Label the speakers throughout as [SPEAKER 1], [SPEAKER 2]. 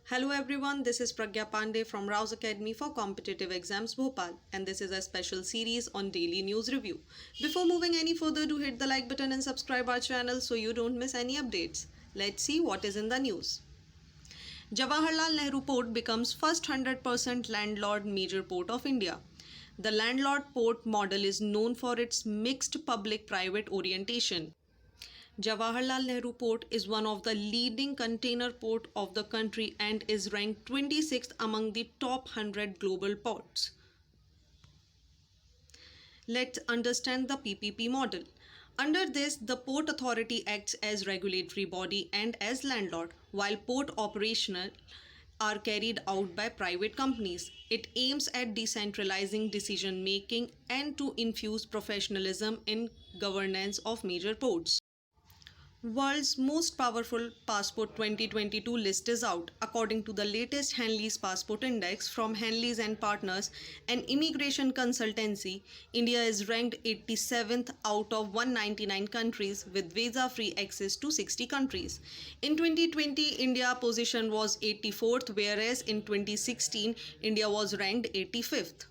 [SPEAKER 1] Hello everyone, this is Pragya Pandey from RAO'S Academy for Competitive Exams Bhopal, and this is a special series on daily news review. Before moving any further, do hit the like button and subscribe our channel so you don't miss any updates. Let's see what is in the news. Jawaharlal Nehru Port becomes first 100% landlord major port of India. The landlord port model is known for its mixed public-private orientation. Jawaharlal Nehru Port is one of the leading container port of the country and is ranked 26th among the top 100 global ports. Let's understand the PPP model. Under this, the Port Authority acts as regulatory body and as landlord, while port operational are carried out by private companies. It aims at decentralizing decision making and to infuse professionalism in governance of major ports. World's most powerful passport 2022 list is out. According to the latest Henley's Passport Index from Henley's and Partners, an immigration consultancy, India is ranked 87th out of 199 countries with visa-free access to 60 countries. In 2020, India's position was 84th, whereas in 2016, India was ranked 85th.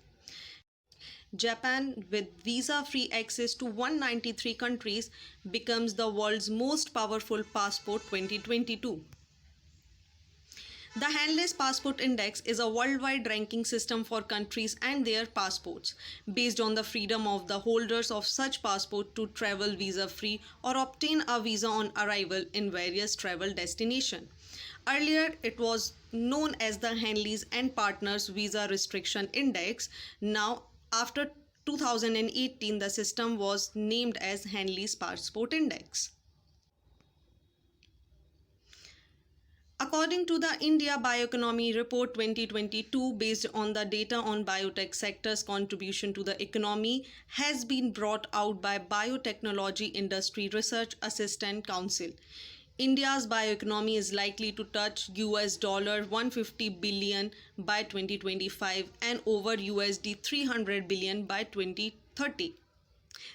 [SPEAKER 1] Japan, with visa-free access to 193 countries, becomes the world's most powerful passport 2022. The Henley's Passport Index is a worldwide ranking system for countries and their passports, based on the freedom of the holders of such passport to travel visa-free or obtain a visa on arrival in various travel destinations. Earlier, it was known as the Henley's and Partners Visa Restriction Index. Now, after 2018, the system was named as Henley's Passport Index. According to the India Bioeconomy Report 2022, based on the data on biotech sector's contribution to the economy, has been brought out by Biotechnology Industry Research Assistant Council. India's bioeconomy is likely to touch $150 billion by 2025 and over $300 billion by 2030.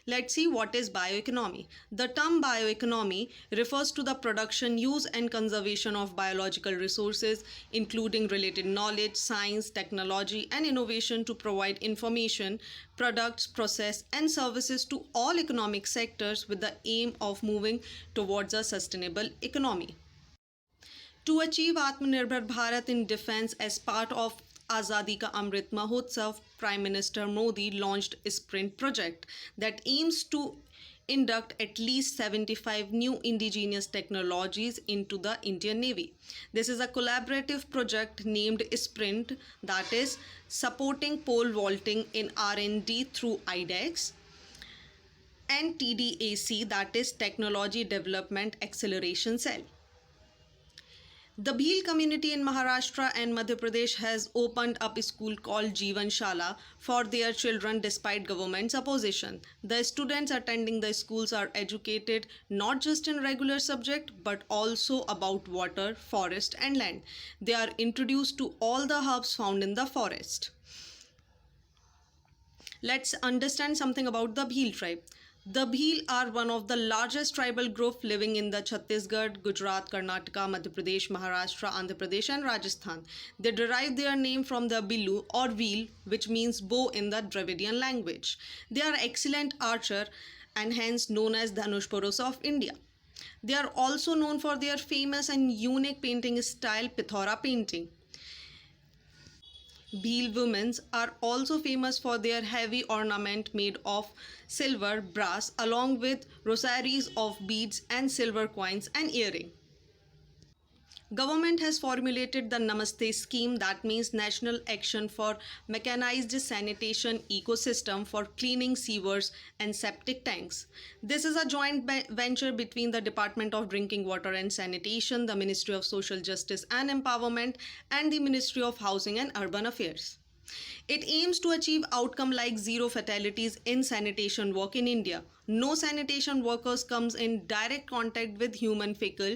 [SPEAKER 1] Let's see what is bioeconomy. The term bioeconomy refers to the production, use and conservation of biological resources, including related knowledge, science, technology and innovation to provide information, products, process and services to all economic sectors with the aim of moving towards a sustainable economy. To achieve Atmanirbhar Bharat in defense as part of Azadi Ka Amrit Mahotsav, Prime Minister Modi launched a sprint project that aims to induct at least 75 new indigenous technologies into the Indian Navy. This is a collaborative project named Sprint, that is supporting pole vaulting in R&D through IDEX, and TDAC, that is Technology Development Acceleration Cell. The Bhil community in Maharashtra and Madhya Pradesh has opened up a school called Jivanshala for their children despite government's opposition. The students attending the schools are educated not just in regular subject but also about water, forest and land. They are introduced to all the herbs found in the forest. Let's understand something about the Bhil tribe. The Bhil are one of the largest tribal groups living in the Chhattisgarh, Gujarat, Karnataka, Madhya Pradesh, Maharashtra, Andhra Pradesh and Rajasthan. They derive their name from the Bilu or wheel, which means bow in the Dravidian language. They are excellent archer and hence known as Dhanush Purush of India. They are also known for their famous and unique painting style, Pithora painting. Bhil women are also famous for their heavy ornament made of silver, brass, along with rosaries of beads and silver coins and earrings. Government has formulated the Namaste Scheme, that means National Action for Mechanized Sanitation Ecosystem for cleaning sewers and septic tanks. This is a joint venture between the Department of Drinking Water and Sanitation, the Ministry of Social Justice and Empowerment, and the Ministry of Housing and Urban Affairs. It aims to achieve outcome like zero fatalities in sanitation work in India. No sanitation workers comes in direct contact with human fecal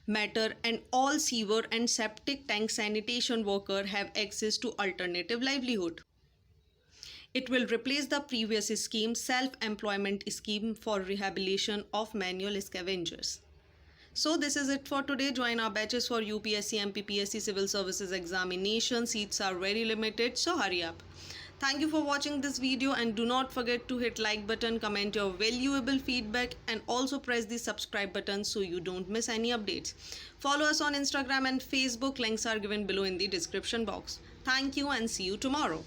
[SPEAKER 1] matter and all sewer and septic tank sanitation workers have access to alternative livelihood. It will replace the previous scheme, self-employment scheme for rehabilitation of manual scavengers. So this is it for today. Join our batches for UPSC MPPSC Civil Services Examination. Seats are very limited, so hurry up. Thank you for watching this video, and do not forget to hit like button, comment your valuable feedback, and also press the subscribe button so you don't miss any updates. Follow us on Instagram and Facebook. Links are given below in the description box. Thank you and see you tomorrow.